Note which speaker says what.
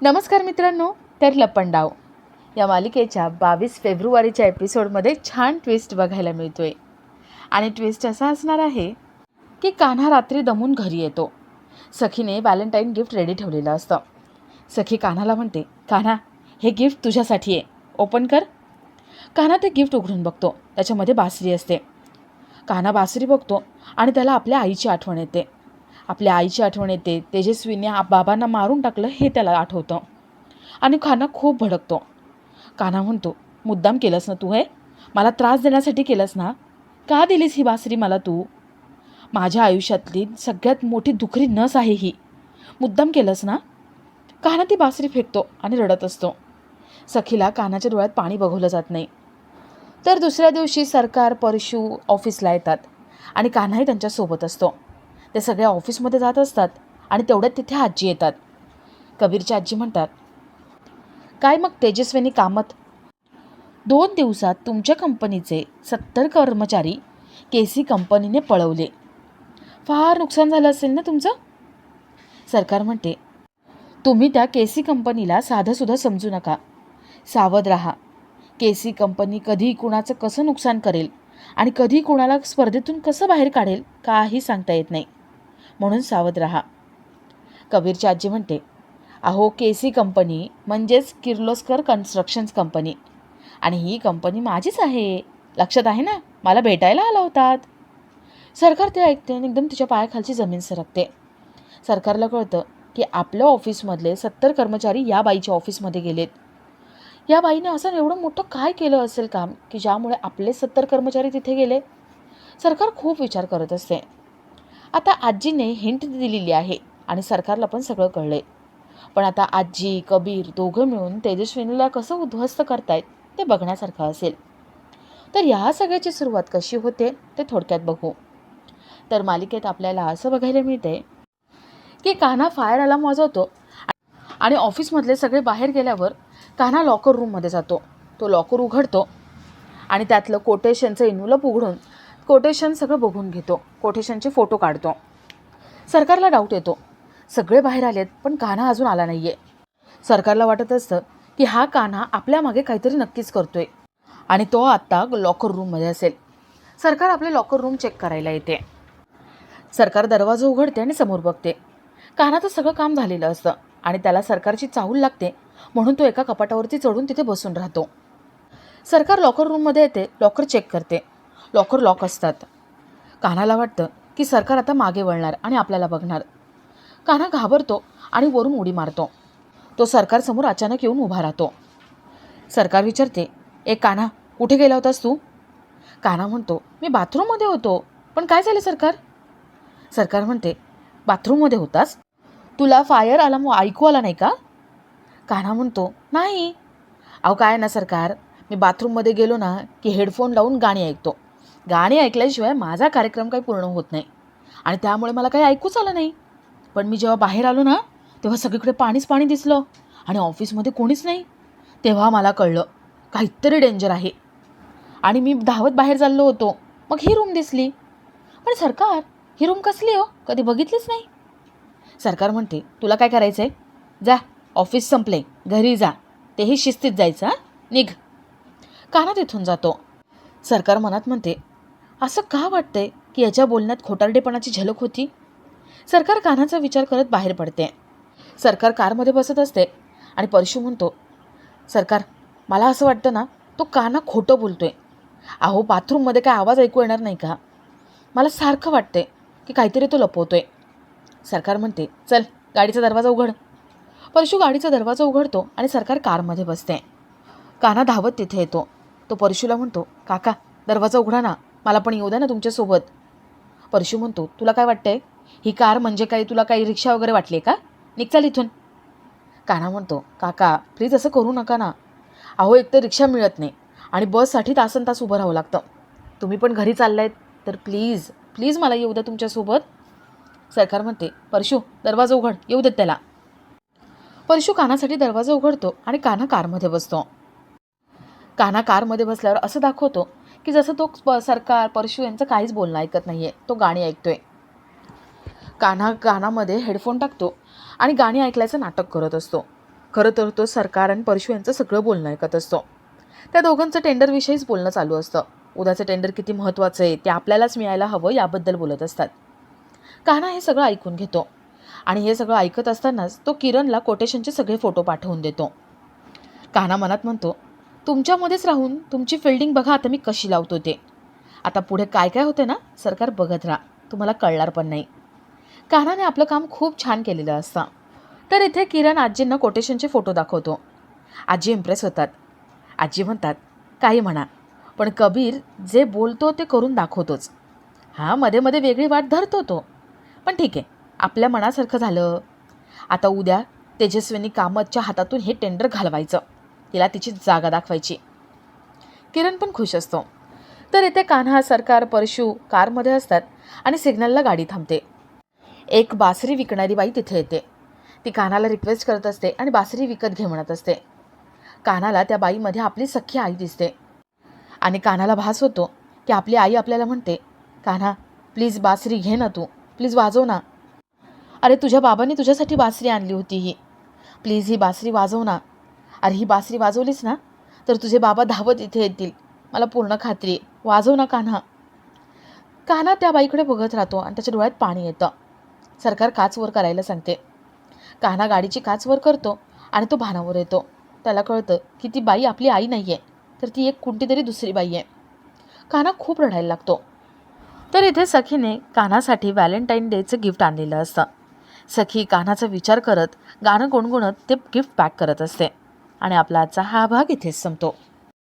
Speaker 1: नमस्कार मित्रांनो. तर लपंडाव या मालिकेच्या 22 फेब्रुवारीच्या एपिसोडमध्ये छान ट्विस्ट बघायला मिळतोय. आणि ट्विस्ट असा असणार आहे की कान्हा रात्री दमून घरी येतो. सखीने व्हॅलेंटाईन गिफ्ट रेडी ठेवलेलं असतं. सखी कान्हाला म्हणते, कान्हा हे गिफ्ट तुझ्यासाठी आहे, ओपन कर. कान्हा ते गिफ्ट उघडून बघतो. त्याच्यामध्ये बासरी असते. कान्हा बासरी बघतो आणि त्याला आपल्या आईची आठवण येते. आपल्या आईची आठवण येते. तेजस्वीने बाबांना मारून टाकलं हे त्याला आठवतं आणि कान्हा खूप भडकतो. कान्हा म्हणतो, मुद्दाम केलंस ना तू हे? मला त्रास देण्यासाठी केलंस ना? का दिलीस ही बासरी मला तू? माझ्या आयुष्यातली सगळ्यात मोठी दुखरी नस आहे ही. मुद्दाम केलंस ना? कान्हा ती बासरी फेकतो आणि रडत असतो. सखीला कान्हाच्या डोळ्यात पाणी बघवलं जात नाही. तर दुसऱ्या दिवशी सरकार परशू ऑफिसला येतात आणि कान्हाही त्यांच्यासोबत असतो. ते सगळे ऑफिसमध्ये जात असतात आणि तेवढ्यात तिथे आजी येतात. कबीरची आजी म्हणतात, काय मग तेजस्विनी कामत? 2 दिवसात तुमच्या कंपनीचे 70 कर्मचारी केसी कंपनीने पळवले. फार नुकसान झालं असेल ना तुमचं? सरकार म्हणते, तुम्ही त्या केसी कंपनीला साधंसुद्धा समजू नका. सावध राहा. केसी कंपनी कधी कुणाचं कसं नुकसान करेल आणि कधी कुणाला स्पर्धेतून कसं बाहेर काढेल काही सांगता येत नाही. म्हणून सावध राहा. कबीरची आजी म्हणते, अहो केसी कंपनी म्हणजेच किर्लोस्कर कन्स्ट्रक्शन्स कंपनी आणि ही कंपनी माझीच आहे. लक्षात आहे ना? मला भेटायला आला होतात. सरकार ते ऐकते आणि एकदम तिच्या पायाखालची जमीन सरकते. सरकारला कळतं की आपल्या ऑफिसमधले 70 कर्मचारी या बाईच्या ऑफिसमध्ये गेलेत. या बाईने असं एवढं मोठं काय केलं असेल काम की ज्यामुळे आपले 70 कर्मचारी तिथे गेले? सरकार खूप विचार करत असते. आता आजीने हिंट दिलेली आहे आणि सरकारला पण सगळं कळलंय. पण आता आजी कबीर दोघं मिळून तेजस्विनीला कसं उद्ध्वस्त करतायत ते बघण्यासारखं असेल. तर ह्या सगळ्याची सुरुवात कशी होते ते थोडक्यात बघू. तर मालिकेत आपल्याला असं बघायला मिळते की कान्हा फायर अलार्म वाजवतो आणि ऑफिसमधले सगळे बाहेर गेल्यावर कान्हा लॉकर रूममध्ये जातो. तो लॉकर उघडतो आणि त्यातलं कोटेशनचं इन्व्हलप उघडून कोटेशन सगळं बघून घेतो. कोटेशनचे फोटो काढतो. सरकारला डाऊट येतो. सगळे बाहेर आलेत पण कान्हा अजून आला नाही आहे. सरकारला वाटत असतं की हा कान्हा आपल्या मागे काहीतरी नक्कीच करतोय आणि तो आत्ता लॉकर रूममध्ये असेल. सरकार आपले लॉकर रूम चेक करायला येते. सरकार दरवाजा उघडते आणि समोर बघते. कान्हाचं सगळं काम झालेलं असतं आणि त्याला सरकारची चाहूल लागते म्हणून तो एका कपाटावरती चढून तिथे बसून राहतो. सरकार लॉकर रूममध्ये येते. लॉकर चेक करते. लॉकर लॉक असतात. कान्हाला वाटतं की सरकार आता मागे वळणार आणि आपल्याला बघणार. कान्हा घाबरतो आणि वरून उडी मारतो. तो सरकारसमोर अचानक येऊन उभा राहतो. सरकार विचारते, कान्हा कुठे गेला होतास तू? कान्हा म्हणतो, मी बाथरूममध्ये होतो. पण काय झालं सरकार? सरकार म्हणते, बाथरूममध्ये होतास? तुला फायर अलार्म ऐकू आला नाही का? कान्हा म्हणतो, नाही. अहो काय ना सरकार, मी बाथरूममध्ये गेलो ना की हेडफोन लावून गाणी ऐकतो. गाणी ऐकल्याशिवाय माझा कार्यक्रम काही पूर्ण होत नाही आणि त्यामुळे मला काही ऐकूच आलं नाही. पण मी जेव्हा बाहेर आलो ना तेव्हा सगळीकडे पाणीच पाणी दिसलं आणि ऑफिसमध्ये कोणीच नाही. तेव्हा मला कळलं काहीतरी डेंजर आहे आणि मी धावत बाहेर चाललो होतो. मग ही रूम दिसली. पण सरकार, ही रूम कसली हो? कधी बघितलीच नाही. सरकार म्हणते, तुला काय करायचं आहे? जा, ऑफिस संपले, घरी जा. तेही शिस्तीत जायचं. निघ. कान्हा तिथून जातो. सरकार मनात म्हणते, असं का वाटतंय की याच्या बोलण्यात खोटारडेपणाची झलक होती? सरकार कान्हाचा विचार करत बाहेर पडते. सरकार कारमध्ये बसत असते आणि परशू म्हणतो, सरकार मला असं वाटतं ना तो कान्हा खोटं बोलतोय. अहो बाथरूममध्ये काय आवाज ऐकू येणार नाही का? मला सारखं वाटतंय की काहीतरी तो लपवतोय. सरकार म्हणते, चल गाडीचा दरवाजा उघड. परशू गाडीचा दरवाजा उघडतो आणि सरकार कारमध्ये बसते. कान्हा धावत तिथे येतो. तो परशूला म्हणतो, काका दरवाजा उघडा ना, मला पण येऊ द्या ना तुमच्यासोबत. परशू म्हणतो, तुला काय वाटतंय? ही कार म्हणजे काही तुला काही रिक्षा वगैरे वाटली का? निघ चल इथून. कान्हा म्हणतो, काका प्लीज असं करू नका ना. अहो एक तर रिक्षा मिळत नाही आणि बससाठी तासन तास उभं राहावं लागतं. तुम्ही पण घरी चाललायत तर प्लीज प्लीज मला येऊ द्या तुमच्यासोबत. सरकार म्हणते, परशू दरवाजा उघड, येऊ देत त्याला. परशू कान्हासाठी दरवाजा उघडतो आणि कान्हा कारमध्ये बसतो. कान्हा कारमध्ये बसल्यावर असं दाखवतो की जसं तो सरकार परशू यांचं काहीच बोलणं ऐकत नाही आहे. तो गाणी ऐकतोय. कान्हा कानामध्ये हेडफोन टाकतो आणि गाणी ऐकल्याचं नाटक करत असतो. खरं तर तो सरकार आणि परशू यांचं सगळं बोलणं ऐकत असतो. त्या दोघांचं टेंडरविषयीच बोलणं चालू असतं. उद्याचं टेंडर किती महत्त्वाचं आहे, ते आपल्यालाच मिळायला हवं याबद्दल बोलत असतात. कान्हा हे सगळं ऐकून घेतो आणि हे सगळं ऐकत असतानाच तो किरणला कोटेशनचे सगळे फोटो पाठवून देतो. कान्हा मनात म्हणतो, तुमच्यामध्येच राहून तुमची फिल्डिंग बघा आता मी कशी लावतो ते. आता पुढे काय काय होते ना, सरकार बघत राहा, तुम्हाला कळणार पण नाही. कान्हाने आपलं काम खूप छान केलेलं असतं. तर इथे किरण आजींना कोटेशनचे फोटो दाखवतो. आजी इम्प्रेस होतात. आजी म्हणतात, काही म्हणा, पण कबीर जे बोलतो ते करून दाखवतोच. हां, मध्ये मध्ये वेगळी वाट धरतो तो, पण ठीक आहे, आपल्या मनासारखं झालं. आता उद्या तेजस्विनी कामतच्या हातातून हे टेंडर घालवायचं, तिला तिची जागा दाखवायची. किरण पण खुश असतो. तर इथे कान्हा, सरकार, परशू कारमध्ये असतात आणि सिग्नलला गाडी थांबते. एक बासरी विकणारी बाई तिथे येते. ती कान्हाला रिक्वेस्ट करत असते आणि बासरी विकत घे म्हणत असते. कान्हाला त्या बाईमध्ये आपली सख्खी आई दिसते आणि कान्हाला भास होतो की आपली आई आपल्याला म्हणते, कान्हा प्लीज बासरी घे ना, तू प्लीज वाजव ना. अरे तुझ्या बाबांनी तुझ्यासाठी बासरी आणली होती, ही प्लीज ही बासरी वाजव ना. अरे ही बासरी वाजवलीस ना तर तुझे बाबा धावत इथे येतील, मला पूर्ण खात्री आहे, वाजव ना कान्हा. कान्हा त्या बाईकडे बघत राहतो आणि त्याच्या डोळ्यात पाणी येतं. सरकार काच वर करायला सांगते. कान्हा गाडीची काच वर करतो आणि तो भानावर येतो. त्याला कळतं की ती बाई आपली आई नाही आहे, तर ती एक कोणती तरी दुसरी बाई आहे. कान्हा खूप रडायला लागतो. तर इथे सखीने कान्हासाठी व्हॅलेंटाईन डेचं गिफ्ट आणलेलं असतं. सखी कान्हाचा विचार करत गाणं गुणगुणत ते गिफ्ट पॅक करत असते. आणि आपला आजचा हा भाग इथेच संपतो.